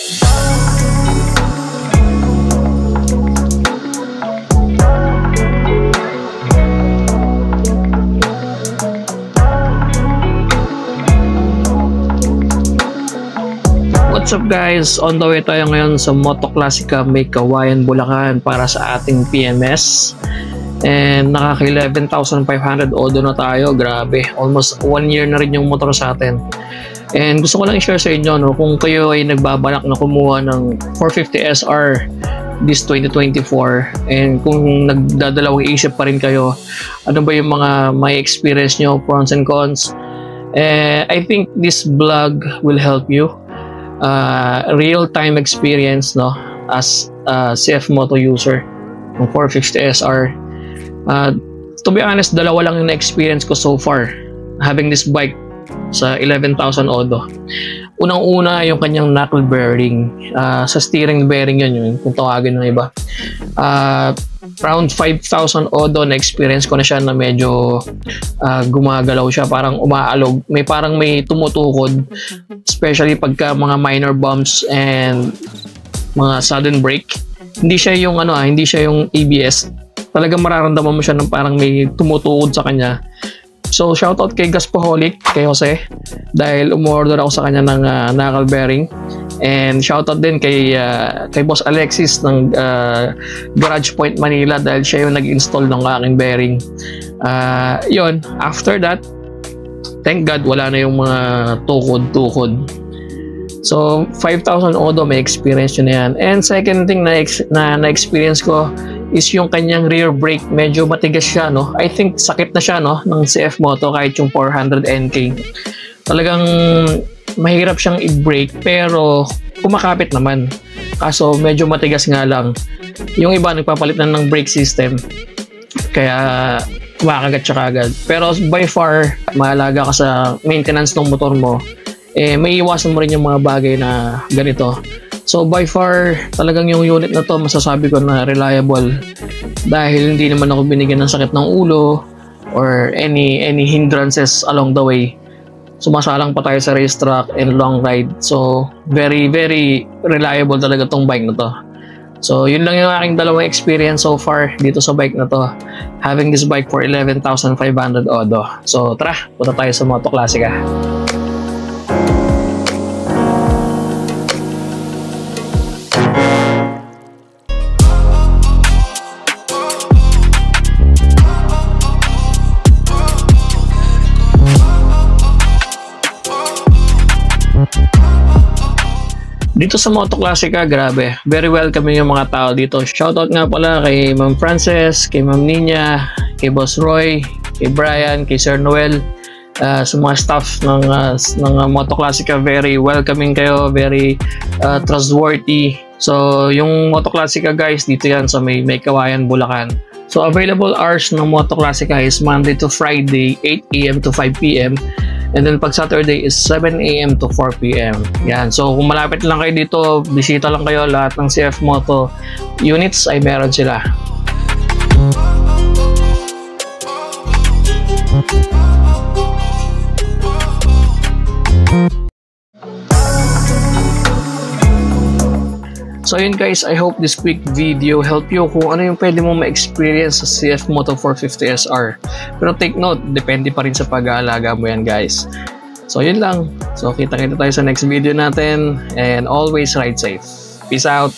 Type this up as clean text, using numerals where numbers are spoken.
What's up guys? On the way tayo ngayon sa Moto Classica May Kawayan, Bulacan para sa ating PMS. And nakaka 11,500 odo na tayo. Grabe, almost 1 year na rin yung motor sa atin. And gusto ko lang i-share sa inyo, no, kung kayo ay nagbabalak na kumuha ng 450 SR this 2024 and kung nagdadalawang isip pa rin kayo, ano ba yung mga may experience nyo, pros and cons. I think this vlog will help you. Real-time experience, no, as CF Moto user ng 450 SR. To be honest, dalawa lang yung na-experience ko so far having this bike sa 11,000 odo. Unang-una yung kanyang knuckle bearing, sa steering bearing yun kung tawagin ng iba. Around 5,000 odo na experience ko na siya na medyo gumagalaw siya, parang umaalog, parang may tumutukod, especially pagka mga minor bumps and mga sudden brake. Hindi siya yung hindi siya yung ABS. Talagang mararamdaman mo siya ng parang may tumutukod sa kanya. So shoutout kay Gaspaholic, kay Jose, dahil umorder ako sa kanya ng knuckle bearing. And shoutout din kay Boss Alexis ng Garage Point Manila, dahil siya yung nag-install ng aking bearing. Yun, after that, thank God wala na yung mga tukod-tukod. So 5,000 odo, may experience yun na yan. And second thing na experience ko is yung kanyang rear brake. Medyo matigas siya, no? I think sakit na siya, no, ng CF Moto kahit yung 400 NK. Talagang mahirap siyang i-brake pero kumakapit naman. Kaso medyo matigas nga lang. Yung iba nagpapalit na ng brake system, kaya kumakagat siya kagad. Pero by far, mahalaga ka sa maintenance ng motor mo. May iwasan mo rin yung mga bagay na ganito. So by far, talagang yung unit na to masasabi ko na reliable, dahil hindi naman ako binigyan ng sakit ng ulo or any hindrances along the way. Sumasalang pa tayo sa racetrack and long ride. So very very reliable talaga tong bike na to. So yun lang yung aking dalawang experience so far dito sa bike na to, having this bike for 11,500 odo. So tara, punta tayo sa Moto Classica. Dito sa Moto Classica, grabe, very welcoming yung mga tao dito. Shoutout nga pala kay Ma'am Frances, kay Ma'am Nina, kay Boss Roy, kay Brian, kay Sir Noel, sa mga staff ng Moto Classica. Very welcoming kayo, very trustworthy. So yung Moto Classica guys, dito yan sa may Kawayan, Bulacan. So available hours ng Moto Classica is Monday to Friday, 8 AM to 5 PM. And then pag Saturday is 7 AM to 4 PM. Yan. So kung malapit lang kayo dito, bisita lang kayo. Lahat ng CF Moto units ay meron sila. So yun guys, I hope this quick video help you kung ano yung pwede mo ma-experience sa CF Moto 450 SR. Pero take note, depende pa rin sa pag-aalaga mo yan guys. So yun lang. So kita-kita tayo sa next video natin, and always ride safe. Peace out!